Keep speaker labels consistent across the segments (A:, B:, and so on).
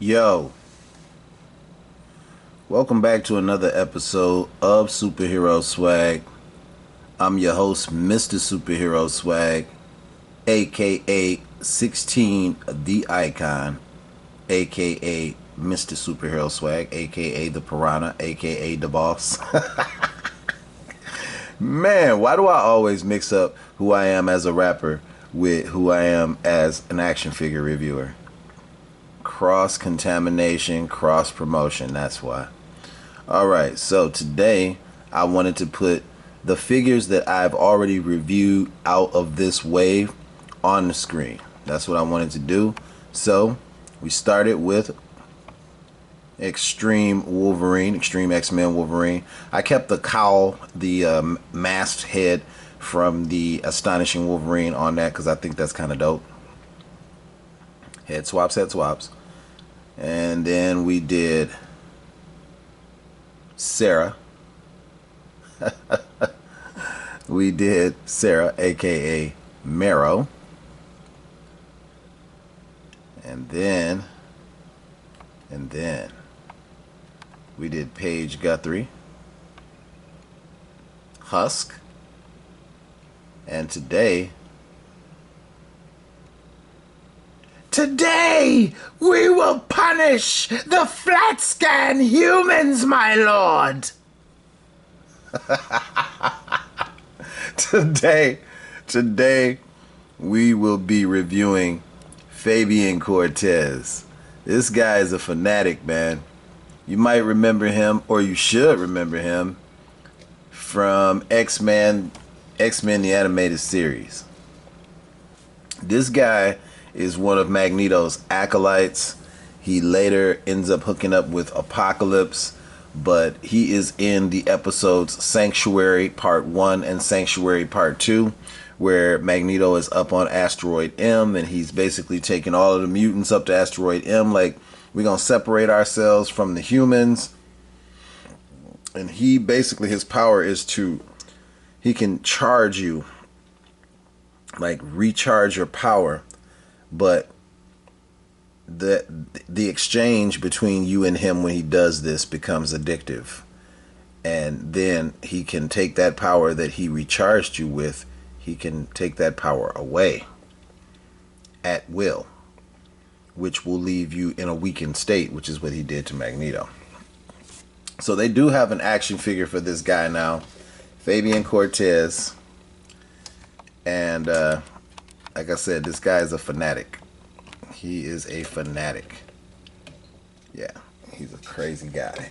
A: Yo, welcome back to another episode of Superhero Swag. I'm your host, Mr. Superhero Swag, aka 16 the Icon, aka Mr. Superhero Swag, aka the Piranha, aka the Boss. Man, why do I always mix up who I am as a rapper with who I am as an action figure reviewer? Cross contamination, cross promotion, that's why. Alright, so today I wanted to put the figures that I've already reviewed out of this wave on the screen. That's what I wanted to do. So we started with Extreme Wolverine, Extreme X-Men Wolverine. I kept the cowl, the masked head from the Astonishing Wolverine on that because I think that's kind of dope. Head swaps, head swaps. And then we did Sarah. We did Sarah, aka Marrow. And then we did Paige Guthrie, Husk, and today we will punish the flat scan humans, my lord. Today we will be reviewing Fabian Cortez. This guy is a fanatic, man. You might remember him, or you should remember him, from X-Men the Animated Series. This guy is one of Magneto's acolytes. He later ends up hooking up with Apocalypse, but he is in the episodes Sanctuary Part 1 and Sanctuary Part 2, where Magneto is up on Asteroid M, and he's basically taking all of the mutants up to Asteroid M, like, we're going to separate ourselves from the humans. And he basically, his power is he can charge you, like recharge your power, but the exchange between you and him when he does this becomes addictive. And then he can take that power that he recharged you with, he can take that power away at will, which will leave you in a weakened state, which is what he did to Magneto. So they do have an action figure for this guy now, Fabian Cortez. And like I said, this guy is a fanatic. He is a fanatic. Yeah, he's a crazy guy.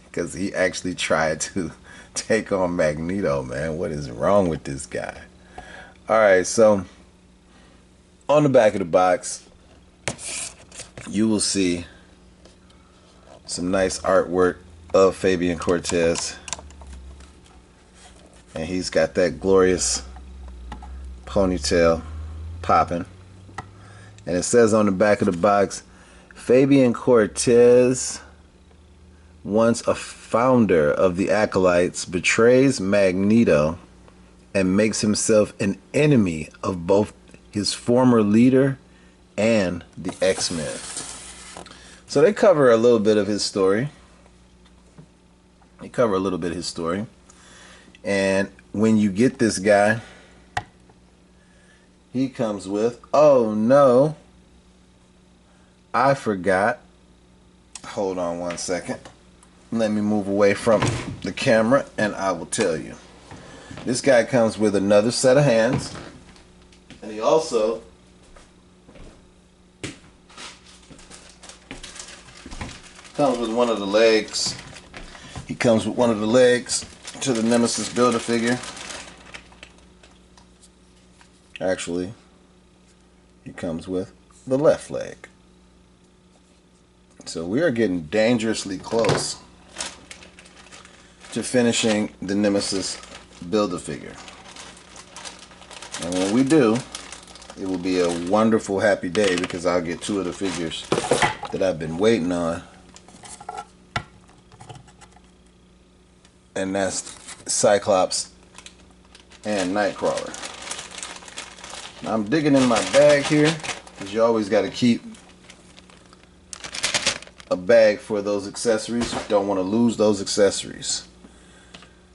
A: Because he actually tried to take on Magneto, man. What is wrong with this guy? Alright, so on the back of the box, you will see some nice artwork of Fabian Cortez. And he's got that glorious ponytail popping. And it says on the back of the box, Fabian Cortez, once a founder of the Acolytes, betrays Magneto and makes himself an enemy of both his former leader and the X-Men. So they cover a little bit of his story. And when you get this guy, he comes with, oh no, I forgot. Hold on one second. Let me move away from the camera and I will tell you. This guy comes with another set of hands. And he also comes with one of the legs. He comes with one of the legs to the Nemesis Build-A-Figure. Actually, he comes with the left leg. So we are getting dangerously close to finishing the Nemesis Build-A-Figure. And when we do, it will be a wonderful, happy day because I'll get two of the figures that I've been waiting on. And that's Cyclops and Nightcrawler. Now I'm digging in my bag here because you always got to keep a bag for those accessories. Don't want to lose those accessories.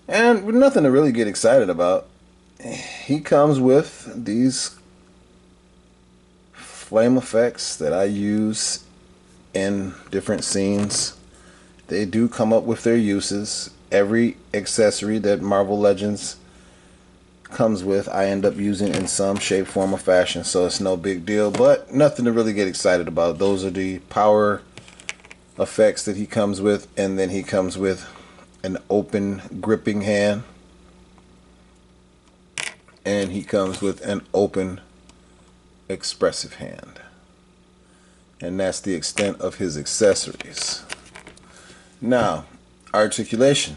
A: And nothing to really get excited about. He comes with these flame effects that I use in different scenes. They do come up with their uses. Every accessory that Marvel Legends comes with, I end up using in some shape, form, or fashion, so it's no big deal, but nothing to really get excited about. Those are the power effects that he comes with, and then he comes with an open gripping hand, and he comes with an open expressive hand, and that's the extent of his accessories. Now, articulation.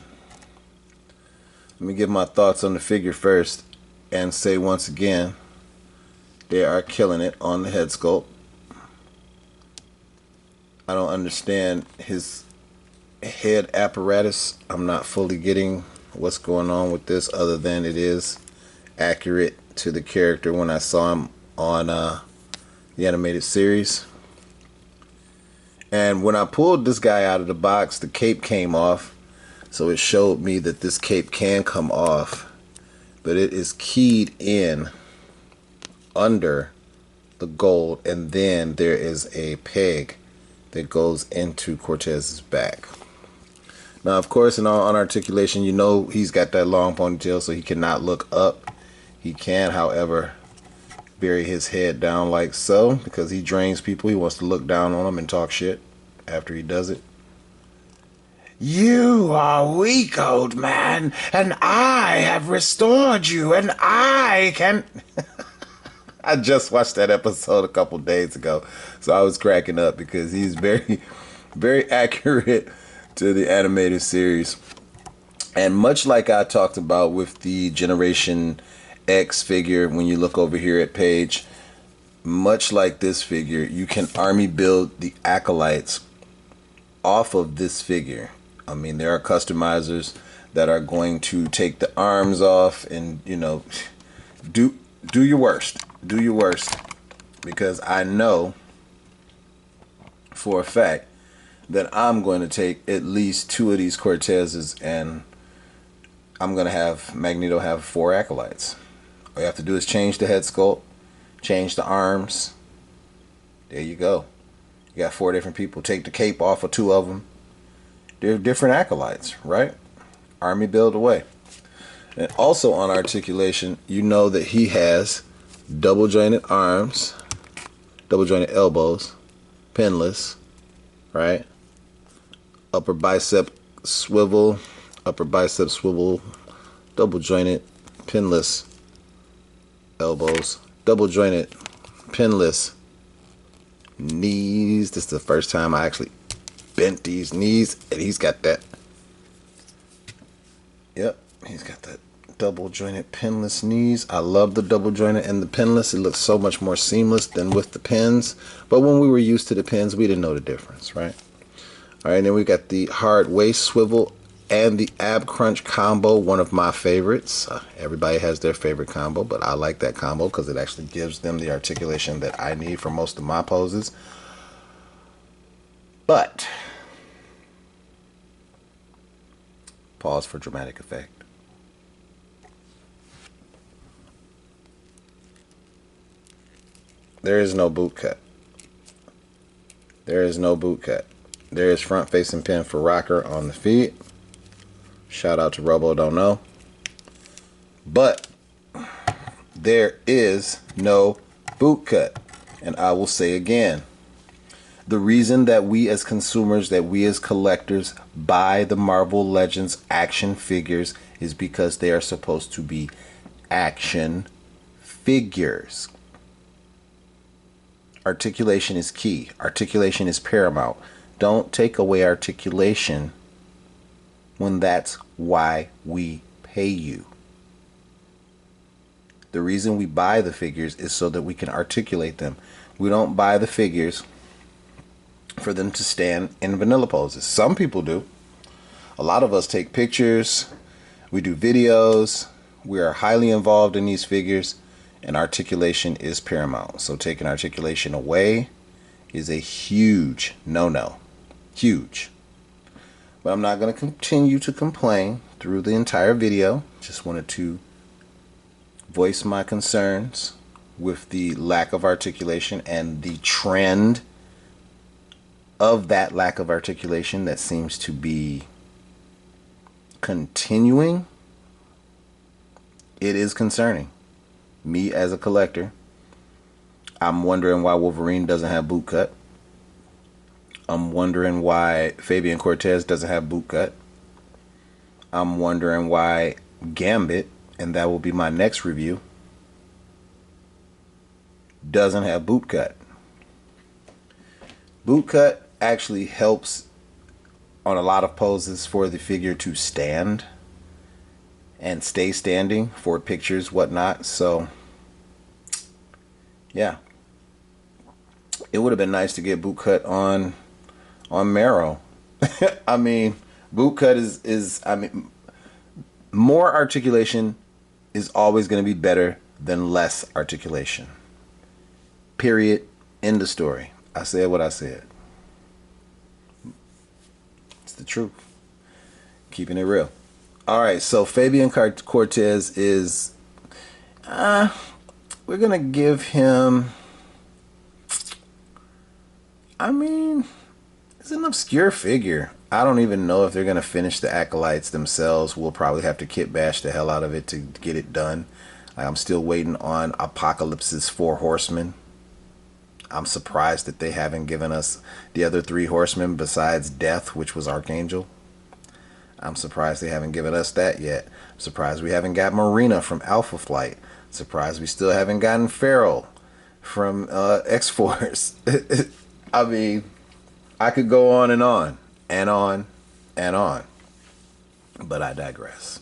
A: Let me give my thoughts on the figure first and say once again, they are killing it on the head sculpt. I don't understand his head apparatus. I'm not fully getting what's going on with this, other than it is accurate to the character when I saw him on the animated series. And when I pulled this guy out of the box, the cape came off, so it showed me that this cape can come off, but it is keyed in under the gold, and then there is a peg that goes into Cortez's back. Now, of course, in all unarticulation, you know he's got that long ponytail, so he cannot look up. He can, however, bury his head down like so, because he drains people. He wants to look down on them and talk shit after he does it. You are weak, old man, and I have restored you, and I can... I just watched that episode a couple days ago, so I was cracking up because he's very, very accurate to the animated series. And much like I talked about with the Generation X figure, when you look over here at Page, much like this figure, you can army build the Acolytes off of this figure. I mean, there are customizers that are going to take the arms off and, you know, do your worst. Do your worst. Because I know for a fact that I'm going to take at least 2 of these Cortezes, and I'm going to have Magneto have 4 Acolytes. All you have to do is change the head sculpt, change the arms. There you go. You got 4 different people. Take the cape off of 2 of them. They're different Acolytes, right? Army build away. And also on articulation, you know that he has double jointed arms, double jointed elbows, pinless, right? Upper bicep swivel, double jointed pinless elbows, double jointed pinless knees. This is the first time I actually bent these knees, and he's got that. Yep, he's got that double jointed pinless knees. I love the double jointed and the pinless. It looks so much more seamless than with the pins, but when we were used to the pins, we didn't know the difference, right? All right, and then we got the hard waist swivel and the ab crunch combo, one of my favorites. Everybody has their favorite combo, but I like that combo because it actually gives them the articulation that I need for most of my poses. But pause for dramatic effect. There is no boot cut. There is no boot cut. There is front facing pin for rocker on the feet. Shout out to Robo Don't Know. But there is no boot cut. And I will say again, the reason that we as consumers, that we as collectors buy the Marvel Legends action figures is because they are supposed to be action figures. Articulation is key. Articulation is paramount. Don't take away articulation when that's why we pay you. The reason we buy the figures is so that we can articulate them. We don't buy the figures for them to stand in vanilla poses. Some people do. A lot of us take pictures, we do videos, we are highly involved in these figures, and articulation is paramount. So taking articulation away is a huge no-no. Huge. But I'm not going to continue to complain through the entire video. Just wanted to voice my concerns with the lack of articulation and the trend of that lack of articulation that seems to be continuing. It is concerning. Me as a collector, I'm wondering why Wolverine doesn't have boot cut. I'm wondering why Fabian Cortez doesn't have boot cut. I'm wondering why Gambit, and that will be my next review, doesn't have boot cut. Boot cut actually helps on a lot of poses for the figure to stand and stay standing for pictures, whatnot. So yeah, it would have been nice to get boot cut on Marrow. I mean, boot cut is I mean, more articulation is always going to be better than less articulation. Period. End of story. I said what I said. It's the truth. Keeping it real. All right, so Fabian Cortez is we're going to give him, I mean, it's an obscure figure. I don't even know if they're going to finish the Acolytes themselves. We'll probably have to kit bash the hell out of it to get it done. I'm still waiting on Apocalypse's 4 Horsemen. I'm surprised that they haven't given us the other 3 Horsemen besides Death, which was Archangel. I'm surprised they haven't given us that yet. I'm surprised we haven't got Marina from Alpha Flight. Surprised we still haven't gotten Feral from X-Force. I mean, I could go on and on and on and on, but I digress.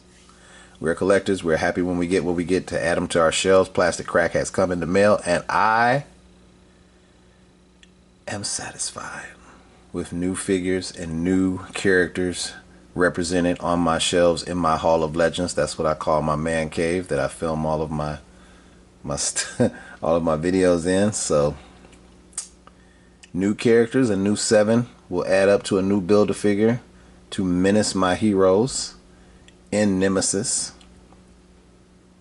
A: We're collectors. We're happy when we get what we get to add them to our shelves. Plastic Crack has come in the mail, and I am satisfied with new figures and new characters represented on my shelves in my Hall of Legends. That's what I call my man cave that I film all of my all of my videos in. So new characters, a new 7 will add up to a new Build-A-Figure to menace my heroes in Nemesis.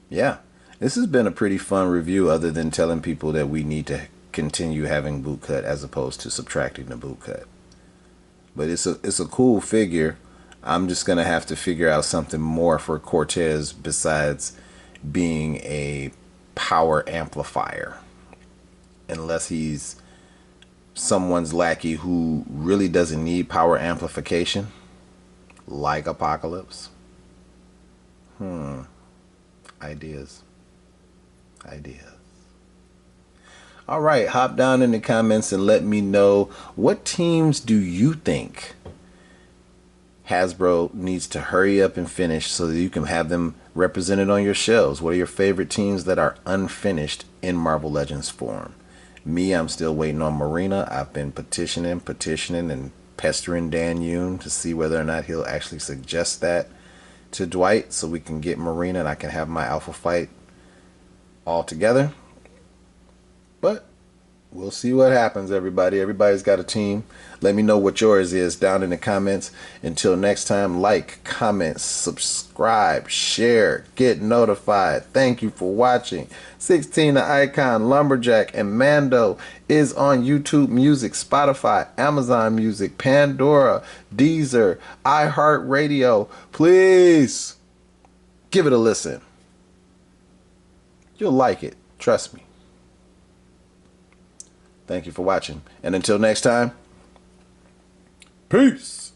A: Yeah, this has been a pretty fun review, other than telling people that we need to continue having boot cut as opposed to subtracting the boot cut. But it's a cool figure. I'm just gonna have to figure out something more for Cortez besides being a power amplifier, unless he's someone's lackey who really doesn't need power amplification, like Apocalypse. Ideas. All right, hop down in the comments and let me know, what teams do you think Hasbro needs to hurry up and finish so that you can have them represented on your shelves? What are your favorite teams that are unfinished in Marvel Legends form? Me, I'm still waiting on Marina. I've been petitioning and pestering Dan Yoon to see whether or not he'll actually suggest that to Dwight so we can get Marina and I can have my Alpha fight all together. But we'll see what happens, everybody. Everybody's got a team. Let me know what yours is down in the comments. Until next time, like, comment, subscribe, share, get notified. Thank you for watching. 16 the Icon, Lumberjack, and Mando is on YouTube Music, Spotify, Amazon Music, Pandora, Deezer, iHeartRadio. Please give it a listen. You'll like it. Trust me. Thank you for watching. And until next time, peace.